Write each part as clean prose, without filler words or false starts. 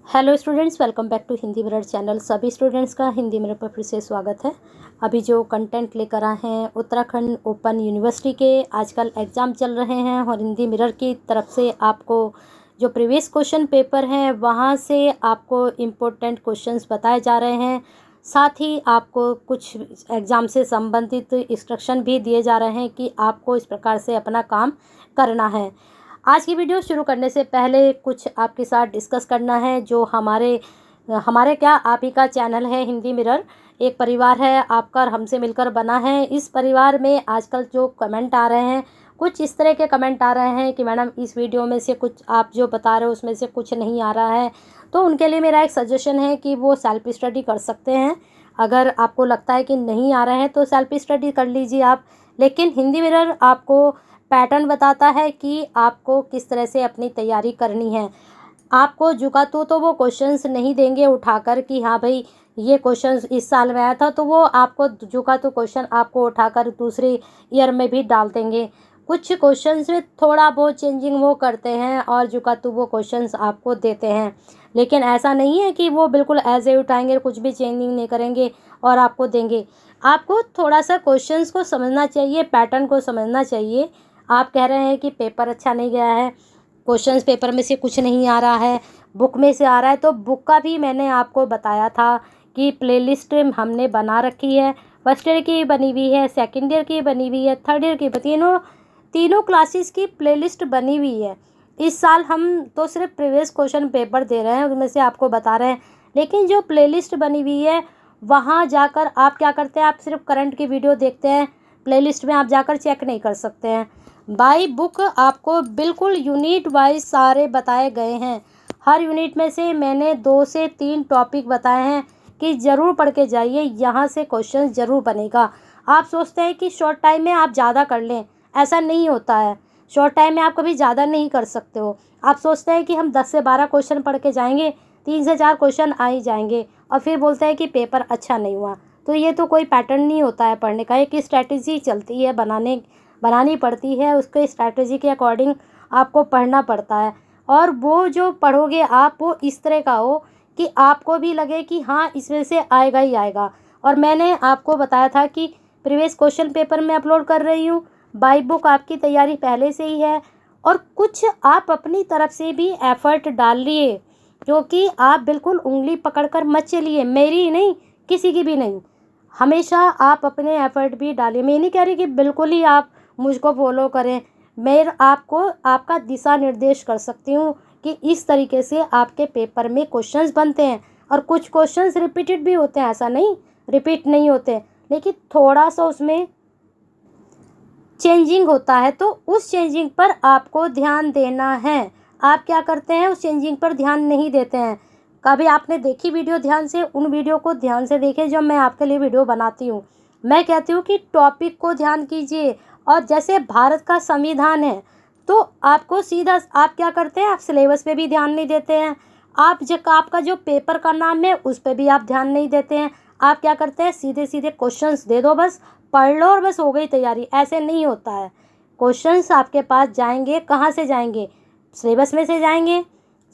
Hello students, welcome back to Hindi mirror channel. सभी students का Hindi mirror पर फिर से स्वागत है। अभी जो कंटेंट लेकर आए हैं उत्तराखंड ओपन यूनिवर्सिटी के, आजकल एग्ज़ाम चल रहे हैं और हिंदी मिरर की तरफ से आपको जो प्रीवियस क्वेश्चन पेपर हैं वहाँ से आपको इम्पोर्टेंट क्वेश्चंस बताए जा रहे हैं। साथ ही आपको कुछ एग्ज़ाम से संबंधित इंस्ट्रक्शन भी दिए जा रहे हैं कि आपको इस प्रकार से अपना काम करना है। आज की वीडियो शुरू करने से पहले कुछ आपके साथ डिस्कस करना है। जो हमारे हमारे क्या आप ही का चैनल है हिंदी मिरर, एक परिवार है आपका और हमसे मिलकर बना है। इस परिवार में आजकल जो कमेंट आ रहे हैं, कुछ इस तरह के कमेंट आ रहे हैं कि मैडम इस वीडियो में से कुछ आप जो बता रहे हो उसमें से कुछ नहीं आ रहा है। तो उनके लिए मेरा एक सजेशन है कि वो सेल्फ स्टडी कर सकते हैं। अगर आपको लगता है कि नहीं आ रहे हैं तो सेल्फ स्टडी कर लीजिए आप। लेकिन हिंदी मिरर आपको पैटर्न बताता है कि आपको किस तरह से अपनी तैयारी करनी है। आपको जुकातू तो वो क्वेश्चंस नहीं देंगे उठाकर कि हाँ भाई ये क्वेश्चंस इस साल में आया था, तो वो आपको जुकातू क्वेश्चन आपको उठाकर दूसरी ईयर में भी डाल देंगे। कुछ क्वेश्चंस में थोड़ा बहुत चेंजिंग वो करते हैं और जुकातू वो क्वेश्चंस आपको देते हैं। लेकिन ऐसा नहीं है कि वो बिल्कुल एज ए उठाएंगे, कुछ भी चेंजिंग नहीं करेंगे और आपको देंगे। आपको थोड़ा सा क्वेश्चंस को समझना चाहिए, पैटर्न को समझना चाहिए। आप कह रहे हैं कि पेपर अच्छा नहीं गया है, क्वेश्चंस पेपर में से कुछ नहीं आ रहा है, बुक में से आ रहा है। तो बुक का भी मैंने आपको बताया था कि प्लेलिस्ट हमने बना रखी है। फर्स्ट ईयर की बनी हुई है, सेकंड ईयर की बनी हुई है, थर्ड ईयर की, तीनों क्लासेस की प्लेलिस्ट बनी हुई है। इस साल हम तो सिर्फ प्रीवियस क्वेश्चन पेपर दे रहे हैं, उनमें से आपको बता रहे हैं। लेकिन जो प्लेलिस्ट बनी हुई है वहाँ जाकर आप क्या करते हैं, आप सिर्फ करंट की वीडियो देखते हैं, प्लेलिस्ट में आप जाकर चेक नहीं कर सकते हैं। बाई बुक आपको बिल्कुल यूनिट वाइज सारे बताए गए हैं। हर यूनिट में से मैंने 2 से 3 टॉपिक बताए हैं कि ज़रूर पढ़ के जाइए, यहाँ से क्वेश्चन ज़रूर बनेगा। आप सोचते हैं कि शॉर्ट टाइम में आप ज़्यादा कर लें, ऐसा नहीं होता है। शॉर्ट टाइम में आप कभी ज़्यादा नहीं कर सकते हो। आप सोचते हैं कि हम 10 से 12 क्वेश्चन पढ़ के जाएंगे, 3 से 4 क्वेश्चन आ ही जाएंगे और फिर बोलते हैं कि पेपर अच्छा नहीं हुआ। तो ये तो कोई पैटर्न नहीं होता है पढ़ने का, एक स्ट्रैटेजी चलती है, बनानी पड़ती है। उसके स्ट्रैटेजी के अकॉर्डिंग आपको पढ़ना पड़ता है। और वो जो पढ़ोगे आप वो इस तरह का हो कि आपको भी लगे कि हाँ इसमें से आएगा ही आएगा। और मैंने आपको बताया था कि प्रीवियस क्वेश्चन पेपर में अपलोड कर रही हूँ, बाई बुक आपकी तैयारी पहले से ही है। और कुछ आप अपनी तरफ से भी एफर्ट डाल लिए, क्योंकि आप बिल्कुल उंगली पकड़कर मत चलिए, मेरी नहीं किसी की भी नहीं। हमेशा आप अपने एफर्ट भी डालिए। मैं नहीं कह रही कि बिल्कुल ही आप मुझको फॉलो करें, मैं आपको आपका दिशा निर्देश कर सकती हूँ कि इस तरीके से आपके पेपर में क्वेश्चंस बनते हैं। और कुछ क्वेश्चंस रिपीटेड भी होते हैं, ऐसा नहीं रिपीट नहीं होते, लेकिन थोड़ा सा उसमें चेंजिंग होता है। तो उस चेंजिंग पर आपको ध्यान देना है। आप क्या करते हैं, उस चेंजिंग पर ध्यान नहीं देते हैं। कभी आपने देखी वीडियो ध्यान से, उन वीडियो को ध्यान से देखें जब मैं आपके लिए वीडियो बनाती हूँ। मैं कहती हूँ कि टॉपिक को ध्यान कीजिए। और जैसे भारत का संविधान है, तो आपको सीधा आप क्या करते हैं, आप सिलेबस पे भी ध्यान नहीं देते हैं। आपका जो पेपर का नाम है उस पर भी आप ध्यान नहीं देते हैं। आप क्या करते हैं, सीधे सीधे क्वेश्चंस दे दो, बस पढ़ लो और बस हो गई तैयारी। ऐसे नहीं होता है। क्वेश्चंस आपके पास जाएंगे, कहाँ से जाएंगे, सिलेबस में से जाएंगे।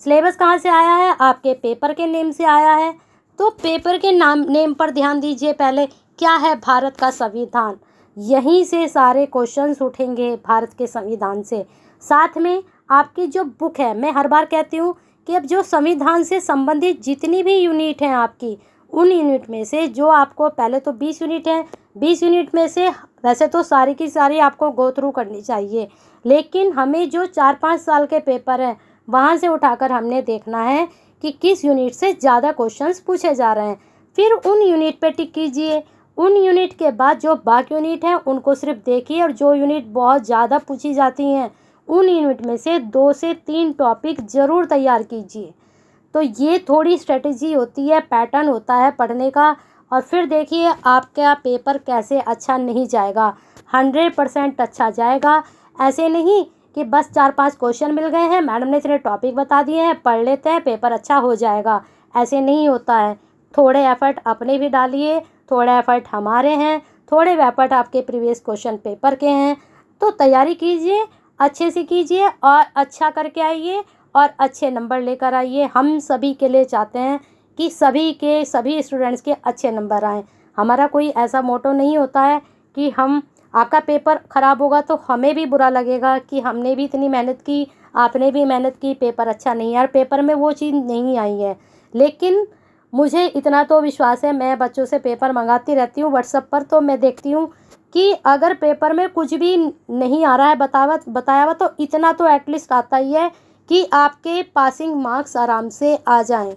सिलेबस कहाँ से आया है, आपके पेपर के नेम से आया है। तो पेपर के नेम पर ध्यान दीजिए। पहले क्या है, भारत का संविधान, यहीं से सारे क्वेश्चंस उठेंगे, भारत के संविधान से। साथ में आपकी जो बुक है, मैं हर बार कहती हूँ कि अब जो संविधान से संबंधित जितनी भी यूनिट हैं आपकी, उन यूनिट में से जो आपको, पहले तो 20 यूनिट हैं, 20 यूनिट में से वैसे तो सारी की सारी आपको गो थ्रू करनी चाहिए। लेकिन हमें जो 4-5 साल के पेपर हैं वहाँ से उठाकर हमने देखना है कि किस यूनिट से ज़्यादा क्वेश्चंस पूछे जा रहे हैं। फिर उन यूनिट पे टिक कीजिए। उन यूनिट के बाद जो बाकी यूनिट हैं उनको सिर्फ देखिए, और जो यूनिट बहुत ज़्यादा पूछी जाती हैं उन यूनिट में से 2 से 3 टॉपिक ज़रूर तैयार कीजिए। तो ये थोड़ी स्ट्रेटजी होती है, पैटर्न होता है पढ़ने का। और फिर देखिए आपका पेपर कैसे अच्छा नहीं जाएगा, 100% अच्छा जाएगा। ऐसे नहीं कि बस 4-5 क्वेश्चन मिल गए हैं, मैडम ने इतने टॉपिक बता दिए हैं, पढ़ लेते हैं, पेपर अच्छा हो जाएगा, ऐसे नहीं होता है। थोड़े एफर्ट अपने भी डालिए, थोड़े एफर्ट हमारे हैं, थोड़े एफर्ट आपके प्रीवियस क्वेश्चन पेपर के हैं। तो तैयारी कीजिए, अच्छे से कीजिए और अच्छा करके आइए। और अच्छे नंबर लेकर आइए। हम सभी के लिए चाहते हैं कि सभी स्टूडेंट्स के अच्छे नंबर आएँ। हमारा कोई ऐसा मोटो नहीं होता है कि हम आपका पेपर ख़राब होगा तो हमें भी बुरा लगेगा कि हमने भी इतनी मेहनत की, आपने भी मेहनत की, पेपर अच्छा नहीं है और पेपर में वो चीज़ नहीं आई है। लेकिन मुझे इतना तो विश्वास है, मैं बच्चों से पेपर मंगाती रहती हूँ व्हाट्सएप पर, तो मैं देखती हूँ कि अगर पेपर में कुछ भी नहीं आ रहा है बताया हुआ तो इतना तो एटलीस्ट आता ही है कि आपके पासिंग मार्क्स आराम से आ जाएं।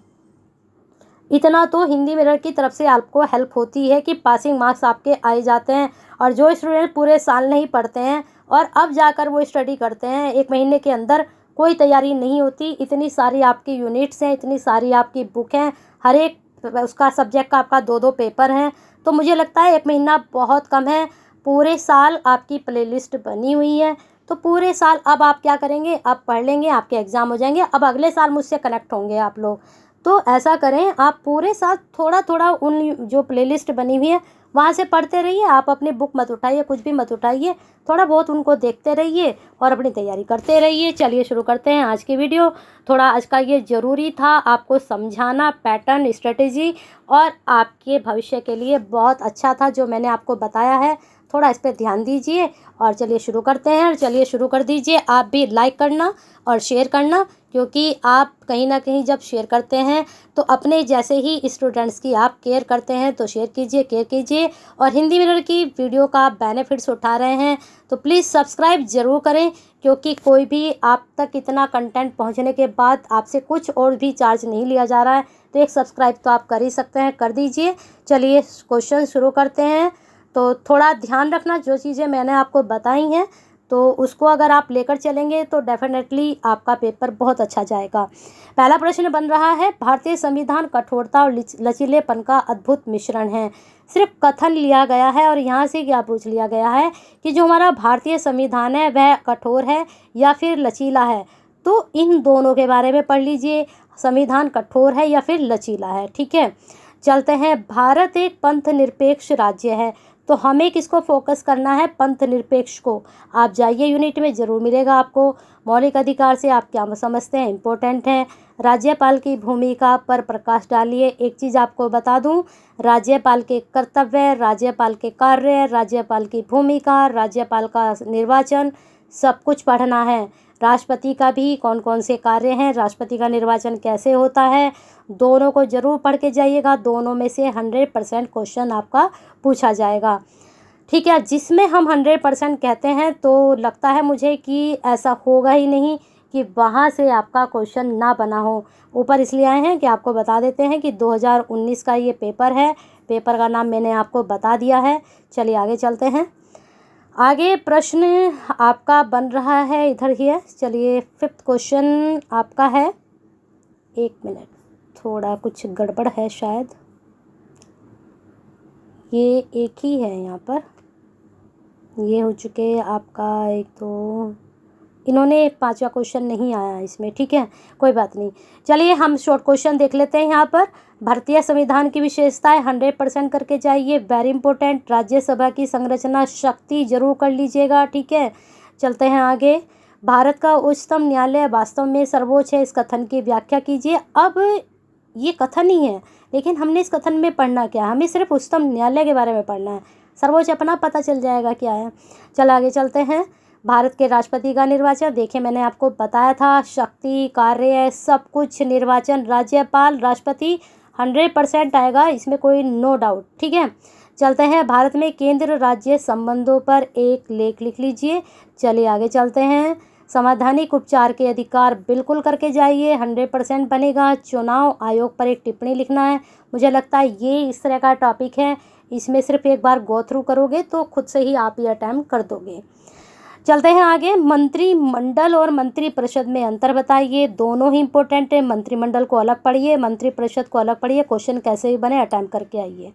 इतना तो हिंदी मिरर की तरफ से आपको हेल्प होती है कि पासिंग मार्क्स आपके आए जाते हैं। और जो स्टूडेंट पूरे साल नहीं पढ़ते हैं और अब जाकर वो स्टडी करते हैं, 1 महीने के अंदर कोई तैयारी नहीं होती, इतनी सारी आपकी यूनिट्स हैं, इतनी सारी आपकी बुक हैं, हर एक उसका सब्जेक्ट का आपका 2-2 पेपर हैं, तो मुझे लगता है 1 महीना बहुत कम है। पूरे साल आपकी प्लेलिस्ट बनी हुई है, तो पूरे साल अब आप क्या करेंगे, अब पढ़ लेंगे, आपके एग्ज़ाम हो जाएंगे, अब अगले साल मुझसे कनेक्ट होंगे आप लोग। तो ऐसा करें, आप पूरे साल थोड़ा थोड़ा उन जो प्लेलिस्ट बनी हुई है वहाँ से पढ़ते रहिए। आप अपनी बुक मत उठाइए, कुछ भी मत उठाइए, थोड़ा बहुत उनको देखते रहिए और अपनी तैयारी करते रहिए। चलिए शुरू करते हैं आज की वीडियो। थोड़ा आज का ये ज़रूरी था आपको समझाना, पैटर्न, स्ट्रेटेजी, और आपके भविष्य के लिए बहुत अच्छा था जो मैंने आपको बताया है। थोड़ा इस पर ध्यान दीजिए और चलिए शुरू करते हैं। चलिए शुरू कर दीजिए। आप भी लाइक करना और शेयर करना, क्योंकि आप कहीं ना कहीं जब शेयर करते हैं तो अपने जैसे ही स्टूडेंट्स की आप केयर करते हैं, तो शेयर कीजिए, केयर कीजिए। और हिंदी मिरर की वीडियो का आप बेनिफिट्स उठा रहे हैं तो प्लीज़ सब्सक्राइब ज़रूर करें, क्योंकि कोई भी आप तक इतना कंटेंट पहुंचने के बाद आपसे कुछ और भी चार्ज नहीं लिया जा रहा है, तो एक सब्सक्राइब तो आप कर ही सकते हैं, कर दीजिए। चलिए क्वेश्चन शुरू करते हैं। तो थोड़ा ध्यान रखना, जो चीज़ें मैंने आपको बताई हैं तो उसको अगर आप लेकर चलेंगे तो डेफिनेटली आपका पेपर बहुत अच्छा जाएगा। पहला प्रश्न बन रहा है, भारतीय संविधान कठोरता और लचीलेपन का अद्भुत मिश्रण है। सिर्फ कथन लिया गया है और यहाँ से क्या पूछ लिया गया है कि जो हमारा भारतीय संविधान है वह कठोर है या फिर लचीला है। तो इन दोनों के बारे में पढ़ लीजिए, संविधान कठोर है या फिर लचीला है। ठीक है, चलते हैं। भारत एक पंथ निरपेक्ष राज्य है, तो हमें किसको फोकस करना है, पंथ निरपेक्ष को। आप जाइए, यूनिट में ज़रूर मिलेगा आपको। मौलिक अधिकार से आप क्या समझते हैं, इम्पोर्टेंट है। राज्यपाल की भूमिका पर प्रकाश डालिए। एक चीज़ आपको बता दूं, राज्यपाल के कर्तव्य, राज्यपाल के कार्य, राज्यपाल की भूमिका, राज्यपाल का निर्वाचन, सब कुछ पढ़ना है। राष्ट्रपति का भी कौन कौन से कार्य हैं, राष्ट्रपति का निर्वाचन कैसे होता है, दोनों को ज़रूर पढ़ के जाइएगा। दोनों में से 100% क्वेश्चन आपका पूछा जाएगा। ठीक है, जिसमें हम 100% कहते हैं तो लगता है मुझे कि ऐसा होगा ही नहीं कि वहाँ से आपका क्वेश्चन ना बना हो। ऊपर इसलिए आए हैं कि आपको बता देते हैं कि 2019 का ये पेपर है। पेपर का नाम मैंने आपको बता दिया है। चलिए आगे चलते हैं। आगे प्रश्न आपका बन रहा है, इधर ही है। चलिए 5th क्वेश्चन आपका है। 1 मिनट, थोड़ा कुछ गड़बड़ है शायद, ये एक ही है यहाँ पर, ये हो चुके आपका एक, तो इन्होंने 5वां क्वेश्चन नहीं आया इसमें। ठीक है, कोई बात नहीं। चलिए हम शॉर्ट क्वेश्चन देख लेते हैं यहाँ पर। भारतीय संविधान की विशेषताएं 100% करके जाइए, वेरी इंपॉर्टेंट। राज्यसभा की संरचना शक्ति जरूर कर लीजिएगा। ठीक है, चलते हैं आगे। भारत का उच्चतम न्यायालय वास्तव में सर्वोच्च है, इस कथन की व्याख्या कीजिए। अब ये कथन ही है, लेकिन हमने इस कथन में पढ़ना क्या है, हमें सिर्फ उच्चतम न्यायालय के बारे में पढ़ना है। सर्वोच्च अपना पता चल जाएगा क्या है। चल आगे चलते हैं। भारत के राष्ट्रपति का निर्वाचन, देखिए मैंने आपको बताया था, शक्ति, कार्य, सब कुछ, निर्वाचन, राज्यपाल, राष्ट्रपति 100% आएगा, इसमें कोई नो डाउट। ठीक है, चलते हैं। भारत में केंद्र राज्य संबंधों पर एक लेख लिख लीजिए। चलिए आगे चलते हैं। संवैधानिक उपचार के अधिकार बिल्कुल करके जाइए, 100% बनेगा। चुनाव आयोग पर एक टिप्पणी लिखना है। मुझे लगता है ये इस तरह का टॉपिक है, इसमें सिर्फ एक बार गो थ्रू करोगे तो खुद से ही आप ये अटैम्प्ट कर दोगे। चलते हैं आगे। मंत्रिमंडल और मंत्रिपरिषद में अंतर बताइए, दोनों ही इंपॉर्टेंट है। मंत्रिमंडल को अलग पढ़िए, मंत्रिपरिषद को अलग पढ़िए। क्वेश्चन कैसे भी बने अटैम्प्ट करके आइए।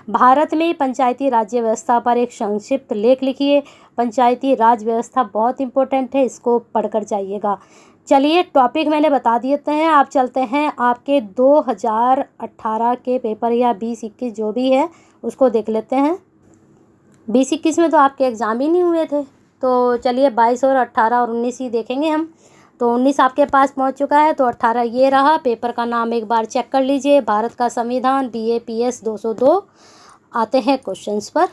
भारत में पंचायती राज्य व्यवस्था पर एक संक्षिप्त लेख लिखिए। पंचायती राज व्यवस्था बहुत इंपॉर्टेंट है, इसको पढ़कर जाइएगा। चलिए टॉपिक मैंने बता देते हैं, आप चलते हैं आपके 2018 के पेपर या 20-21 जो भी है उसको देख लेते हैं। 20-21 में तो आपके एग्ज़ाम ही नहीं हुए थे, तो चलिए 22 और 18 और 19 ही देखेंगे हम। तो 19 आपके पास पहुंच चुका है, तो 18 ये रहा। पेपर का नाम एक बार चेक कर लीजिए, भारत का संविधान, BAPS 202। आते हैं क्वेश्चंस पर।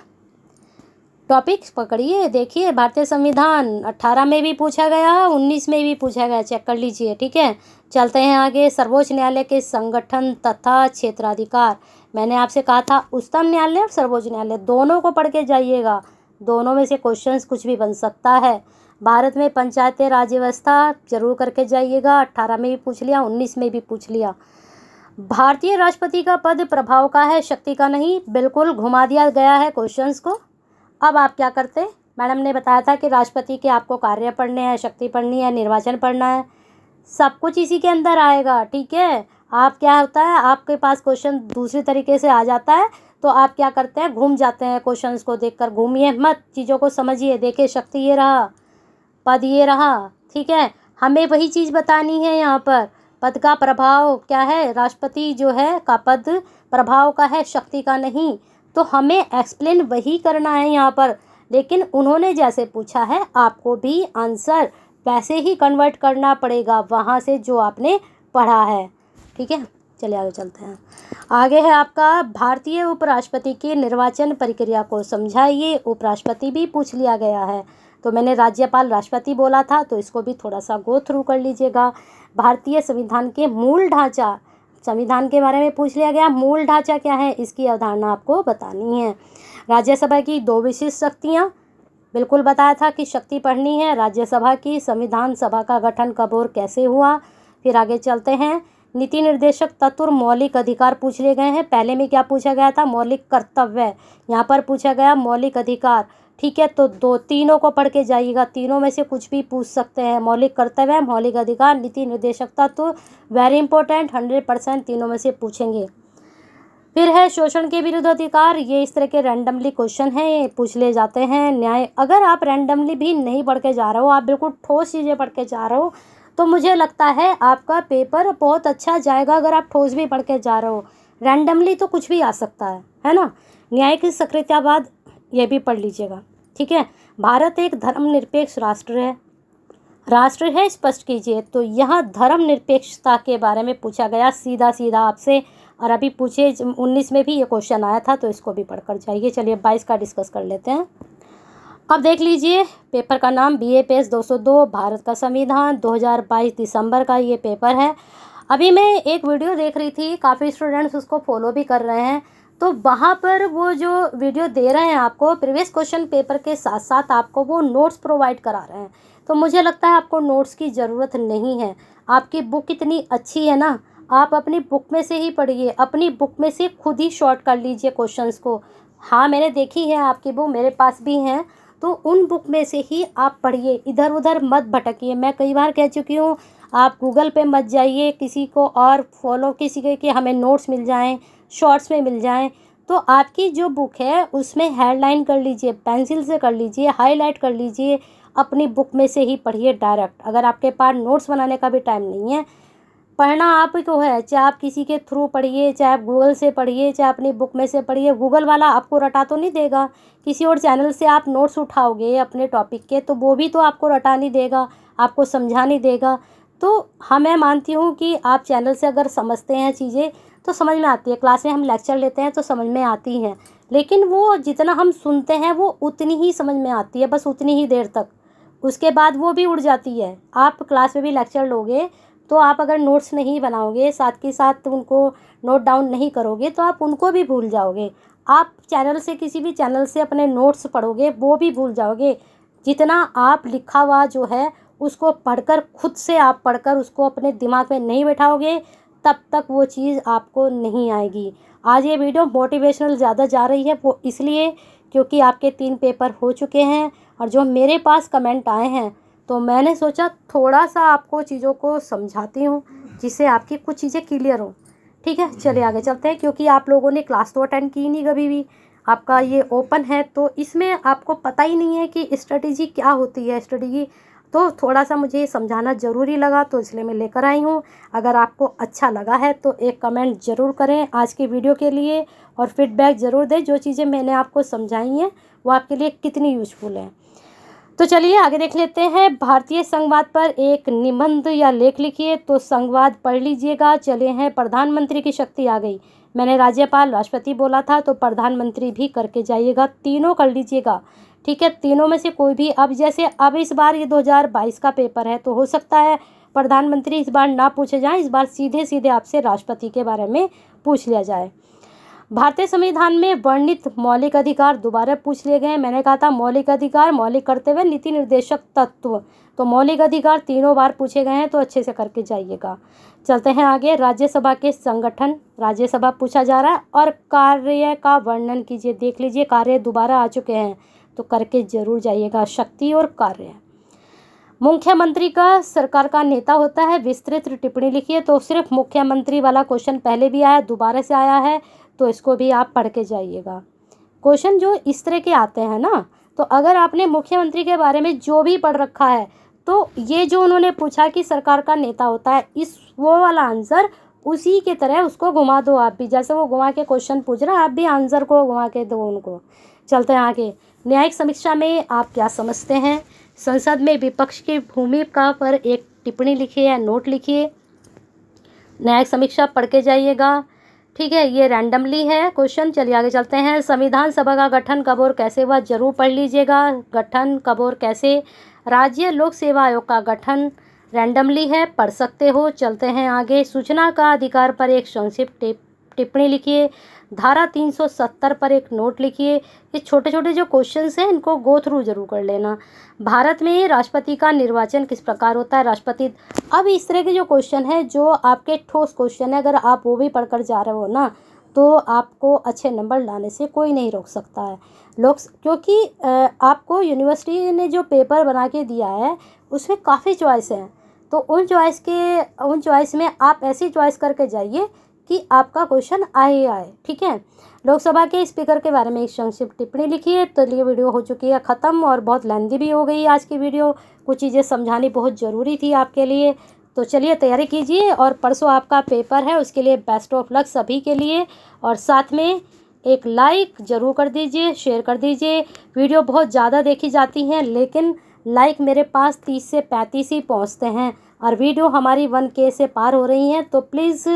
टॉपिक्स पकड़िए, देखिए भारतीय संविधान 18 में भी पूछा गया, 19 में भी पूछा गया, चेक कर लीजिए। ठीक है, चलते हैं आगे। सर्वोच्च न्यायालय के संगठन तथा क्षेत्राधिकार, मैंने आपसे कहा था उच्चतम न्यायालय और सर्वोच्च न्यायालय दोनों को पढ़ के जाइएगा, दोनों में से क्वेश्चंस कुछ भी बन सकता है। भारत में पंचायती राज व्यवस्था जरूर करके जाइएगा, 18 में भी पूछ लिया, 19 में भी पूछ लिया। भारतीय राष्ट्रपति का पद प्रभाव का है, शक्ति का नहीं, बिल्कुल घुमा दिया गया है क्वेश्चंस को। अब आप क्या करते, मैडम ने बताया था कि राष्ट्रपति के आपको कार्य पढ़ने हैं, शक्ति पढ़नी है, निर्वाचन पढ़ना है, सब कुछ इसी के अंदर आएगा। ठीक है, आप क्या होता है, आपके पास क्वेश्चन दूसरी तरीके से आ जाता है, तो आप क्या करते हैं, घूम जाते हैं क्वेश्चंस को देखकर। घूमिए मत, चीज़ों को समझिए। देखिए शक्ति ये रहा, पद ये रहा। ठीक है, हमें वही चीज़ बतानी है यहाँ पर। पद का प्रभाव क्या है, राष्ट्रपति जो है का पद प्रभाव का है, शक्ति का नहीं, तो हमें एक्सप्लेन वही करना है यहाँ पर। लेकिन उन्होंने जैसे पूछा है, आपको भी आंसर वैसे ही कन्वर्ट करना पड़ेगा वहाँ से जो आपने पढ़ा है। ठीक है, चलिए आगे चलते हैं। आगे है आपका, भारतीय उपराष्ट्रपति की निर्वाचन प्रक्रिया को समझाइए। उपराष्ट्रपति भी पूछ लिया गया है, तो मैंने राज्यपाल राष्ट्रपति बोला था, तो इसको भी थोड़ा सा गो थ्रू कर लीजिएगा। भारतीय संविधान के मूल ढांचा, संविधान के बारे में पूछ लिया गया, मूल ढांचा क्या है, इसकी अवधारणा आपको बतानी है। राज्यसभा की 2 विशिष्ट शक्तियाँ, बिल्कुल बताया था कि शक्ति पढ़नी है राज्यसभा की। संविधान सभा का गठन कब और कैसे हुआ। फिर आगे चलते हैं, नीति निर्देशक तत्व और मौलिक अधिकार पूछ लिए गए हैं। पहले में क्या पूछा गया था, मौलिक कर्तव्य, यहाँ पर पूछा गया मौलिक अधिकार। ठीक है, तो तीनों को पढ़ के जाइएगा, तीनों में से कुछ भी पूछ सकते हैं। मौलिक कर्तव्य, मौलिक अधिकार, नीति निर्देशक तत्व, वेरी इंपॉर्टेंट, 100% तीनों में से पूछेंगे। फिर है शोषण के विरुद्ध अधिकार, ये इस तरह के रैंडमली क्वेश्चन हैं, ये पूछ ले जाते हैं। न्याय, अगर आप रैंडमली भी नहीं पढ़ के जा रहे हो, आप बिल्कुल ठोस चीज़ें पढ़ के जा रहे हो, तो मुझे लगता है आपका पेपर बहुत अच्छा जाएगा। अगर आप ठोस भी पढ़ के जा रहे हो, रैंडमली तो कुछ भी आ सकता है ना। न्यायिक सक्रियतावाद, ये भी पढ़ लीजिएगा। ठीक है, भारत एक धर्मनिरपेक्ष राष्ट्र है, स्पष्ट कीजिए। तो यहाँ धर्मनिरपेक्षता के बारे में पूछा गया सीधा सीधा आपसे, और अभी पूछे 19 में भी ये क्वेश्चन आया था, तो इसको भी पढ़कर जाइए। चलिए 22 का डिस्कस कर लेते हैं। अब देख लीजिए, पेपर का नाम BAPS 202, भारत का संविधान, 2022 दिसंबर का ये पेपर है। अभी मैं एक वीडियो देख रही थी, काफ़ी स्टूडेंट्स उसको फॉलो भी कर रहे हैं, तो वहाँ पर वो जो वीडियो दे रहे हैं आपको, प्रीवियस क्वेश्चन पेपर के साथ साथ आपको वो नोट्स प्रोवाइड करा रहे हैं। तो मुझे लगता है आपको नोट्स की ज़रूरत नहीं है, आपकी बुक इतनी अच्छी है ना, आप अपनी बुक में से ही पढ़िए, अपनी बुक में से खुद ही शॉर्ट कर लीजिए क्वेश्चंस को। हाँ, मैंने देखी है आपकी बुक, मेरे पास भी हैं, तो उन बुक में से ही आप पढ़िए, इधर उधर मत भटकिए। मैं कई बार कह चुकी हूँ, आप गूगल पे मत जाइए किसी को और फॉलो किसी के कि हमें नोट्स मिल जाएं, शॉर्ट्स में मिल जाएं। तो आपकी जो बुक है उसमें हेडलाइन कर लीजिए, पेंसिल से कर लीजिए, हाईलाइट कर लीजिए, अपनी बुक में से ही पढ़िए डायरेक्ट। अगर आपके पास नोट्स बनाने का भी टाइम नहीं है, पढ़ना आप को है, चाहे आप किसी के थ्रू पढ़िए, चाहे आप गूगल से पढ़िए, चाहे अपनी बुक में से पढ़िए। गूगल वाला आपको रटा तो नहीं देगा, किसी और चैनल से आप नोट्स उठाओगे अपने टॉपिक के, तो वो भी तो आपको रटा नहीं देगा, आपको समझा नहीं देगा। तो हाँ, मैं मानती हूँ कि आप चैनल से अगर समझते हैं चीज़ें तो समझ में आती है, क्लास में हम लेक्चर लेते हैं तो समझ में आती हैं, लेकिन वो जितना हम सुनते हैं वो उतनी ही समझ में आती है, बस उतनी ही देर तक, उसके बाद वो भी उड़ जाती है। आप क्लास में भी लेक्चर लोगे तो आप अगर नोट्स नहीं बनाओगे, साथ के साथ उनको नोट डाउन नहीं करोगे, तो आप उनको भी भूल जाओगे। आप चैनल से, किसी भी चैनल से अपने नोट्स पढ़ोगे, वो भी भूल जाओगे। जितना आप लिखा हुआ जो है उसको पढ़कर, खुद से आप पढ़कर उसको अपने दिमाग में नहीं बैठाओगे, तब तक वो चीज़ आपको नहीं आएगी। आज ये वीडियो मोटिवेशनल ज़्यादा जा रही है, वो इसलिए क्योंकि आपके 3 पेपर हो चुके हैं, और जो मेरे पास कमेंट आए हैं, तो मैंने सोचा थोड़ा सा आपको चीज़ों को समझाती हूँ, जिससे आपकी कुछ चीज़ें क्लियर हो। ठीक है, चलिए आगे चलते हैं, क्योंकि आप लोगों ने क्लास तो अटेंड की नहीं कभी भी, आपका ये ओपन है, तो इसमें आपको पता ही नहीं है कि स्ट्रेटेजी क्या होती है। स्ट्रेटेजी तो थोड़ा सा मुझे समझाना ज़रूरी लगा, तो इसलिए मैं लेकर आई हूँ। अगर आपको अच्छा लगा है तो एक कमेंट ज़रूर करें आज की वीडियो के लिए, और फीडबैक ज़रूर दें जो चीज़ें मैंने आपको समझाई हैं वो आपके लिए कितनी यूज़फुल है। तो चलिए आगे देख लेते हैं। भारतीय संघवाद पर एक निबंध या लेख लिखिए। तो संघवाद पढ़ लीजिएगा। चले हैं प्रधानमंत्री की शक्ति आ गई। मैंने राज्यपाल राष्ट्रपति बोला था, तो प्रधानमंत्री भी करके जाइएगा, तीनों कर लीजिएगा। ठीक है, तीनों में से कोई भी। अब जैसे अब इस बार ये 2022 का पेपर है, तो हो सकता है प्रधानमंत्री इस बार ना पूछे जाएं, इस बार सीधे सीधे आपसे राष्ट्रपति के बारे में पूछ लिया जाए। भारतीय संविधान में वर्णित मौलिक अधिकार दोबारा पूछ लिए गए। मैंने कहा था मौलिक अधिकार, मौलिक करते हुए नीति निर्देशक तत्व, तो मौलिक अधिकार तीनों बार पूछे गए हैं, तो अच्छे से करके जाइएगा। चलते हैं आगे। राज्यसभा के संगठन, राज्यसभा पूछा जा रहा है। और कार्य का वर्णन कीजिए। देख लीजिए, कार्य दोबारा आ चुके हैं, तो करके जरूर जाइएगा। शक्ति और कार्य। मुख्यमंत्री का सरकार का नेता होता है, विस्तृत टिप्पणी लिखिए। तो सिर्फ मुख्यमंत्री वाला क्वेश्चन पहले भी आया, दोबारा से आया है, तो इसको भी आप पढ़ के जाइएगा। क्वेश्चन जो इस तरह के आते हैं ना, तो अगर आपने मुख्यमंत्री के बारे में जो भी पढ़ रखा है, तो ये जो उन्होंने पूछा कि सरकार का नेता होता है, इस वो वाला आंसर उसी के तरह उसको घुमा दो आप भी। जैसे वो घुमा के क्वेश्चन पूछ रहा है, आप भी आंसर को घुमा के दो उनको। चलते हैं आगे। न्यायिक समीक्षा में आप क्या समझते हैं? संसद में विपक्ष की भूमिका पर एक टिप्पणी लिखिए या नोट लिखिए। न्यायिक समीक्षा पढ़ के जाइएगा। ठीक है, ये रैंडमली है क्वेश्चन। चलिए आगे चलते हैं। संविधान सभा का गठन कब और कैसे हुआ, जरूर पढ़ लीजिएगा। गठन कब और कैसे। राज्य लोक सेवा आयोग का गठन रैंडमली है, पढ़ सकते हो। चलते हैं आगे। सूचना का अधिकार पर एक संक्षिप्त टिप्पणी लिखिए। धारा 370 पर एक नोट लिखिए। ये छोटे छोटे जो क्वेश्चंस हैं, इनको गो थ्रू जरूर कर लेना। भारत में राष्ट्रपति का निर्वाचन किस प्रकार होता है, राष्ट्रपति। अब इस तरह के जो क्वेश्चन है, जो आपके ठोस क्वेश्चन है, अगर आप वो भी पढ़कर जा रहे हो ना, तो आपको अच्छे नंबर लाने से कोई नहीं रोक सकता है। क्योंकि आपको यूनिवर्सिटी ने जो पेपर बना के दिया है, उसमें काफ़ी चॉइस हैं। तो उन चॉइस में आप ऐसी चॉइस करके जाइए कि आपका क्वेश्चन आए ही आए। ठीक है। लोकसभा के स्पीकर के बारे में एक संक्षिप्त टिप्पणी लिखिए। तो ये वीडियो हो चुकी है ख़त्म, और बहुत लेंथी भी हो गई आज की वीडियो। कुछ चीज़ें समझानी बहुत ज़रूरी थी आपके लिए। तो चलिए तैयारी कीजिए, और परसों आपका पेपर है, उसके लिए बेस्ट ऑफ लक सभी के लिए। और साथ में एक लाइक ज़रूर कर दीजिए, शेयर कर दीजिए। वीडियो बहुत ज़्यादा देखी जाती हैं, लेकिन लाइक मेरे पास 30 से 35 ही पहुंचते हैं, और वीडियो हमारी 1K से पार हो रही हैं। तो प्लीज़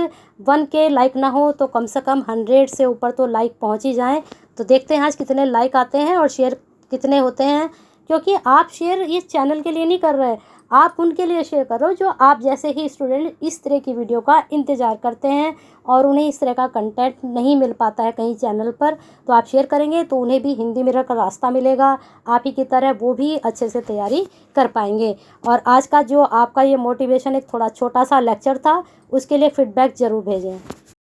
1K लाइक ना हो तो कम से कम 100 से ऊपर तो लाइक पहुंच ही जाएं। तो देखते हैं आज कितने लाइक आते हैं और शेयर कितने होते हैं। क्योंकि आप शेयर इस चैनल के लिए नहीं कर रहे, आप उनके लिए शेयर करो जो आप जैसे ही स्टूडेंट इस तरह की वीडियो का इंतज़ार करते हैं, और उन्हें इस तरह का कंटेंट नहीं मिल पाता है कहीं चैनल पर। तो आप शेयर करेंगे तो उन्हें भी हिंदी मिरर का रास्ता मिलेगा, आप ही की तरह वो भी अच्छे से तैयारी कर पाएंगे। और आज का जो आपका ये मोटिवेशन एक थोड़ा छोटा सा लेक्चर था, उसके लिए फीडबैक ज़रूर भेजें।